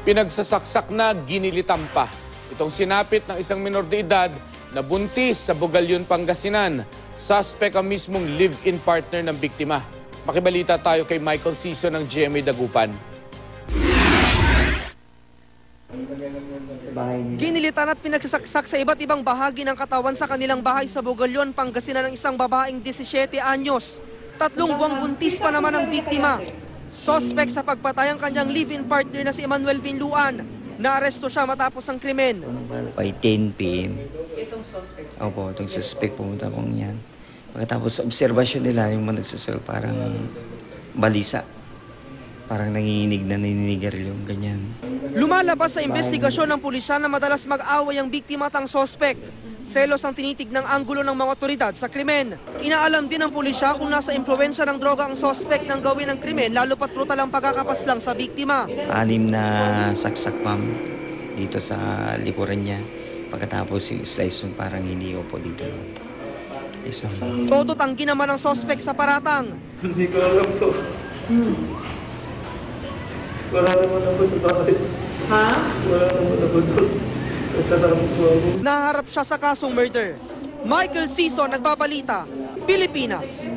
Pinagsasaksak na, ginilitan pa. Itong sinapit ng isang minor de edad na buntis sa Bugalyon, Pangasinan. Suspect ang mismong live-in partner ng biktima. Makibalita tayo kay Michael Siso ng GMA Dagupan. Ginilitan at pinagsasaksak sa iba't ibang bahagi ng katawan sa kanilang bahay sa Bugalyon, Pangasinan ng isang babaeng 17 anyos. 3 buwang buntis pa naman ang biktima. Suspect sa pagpatay ang kanyang live-in partner na si Emmanuel Vinluan. Naaresto siya matapos ang krimen. By 10 p.m. Itong suspect? Opo, itong suspect pumunta pong yan. Pagkatapos obserbasyon nila, yung mga nagsusel parang balisa. Parang nanginginig na naninigaril yung ganyan. Lumalabas sa investigasyon ng pulisya na madalas mag-away ang biktima at ang suspect. Selos ang tinitig ng anggulo ng mga otoridad sa krimen. Inaalam din ng pulisya kung nasa impluwensya ng droga ang suspect ng gawin ng krimen, lalo pat brutal ang pagkakapaslang sa biktima. 6 na saksak pam dito sa likuran niya. Pagkatapos yung slice yung parang hindi po dito. Todo tanggi naman ang suspect sa paratang. Hindi ko alam po. Wala naman ako sa bahay. Ha? Wala naman ako doon. Naharap siya sa kasong murder. Michael Siso, Nagbabalita, Pilipinas.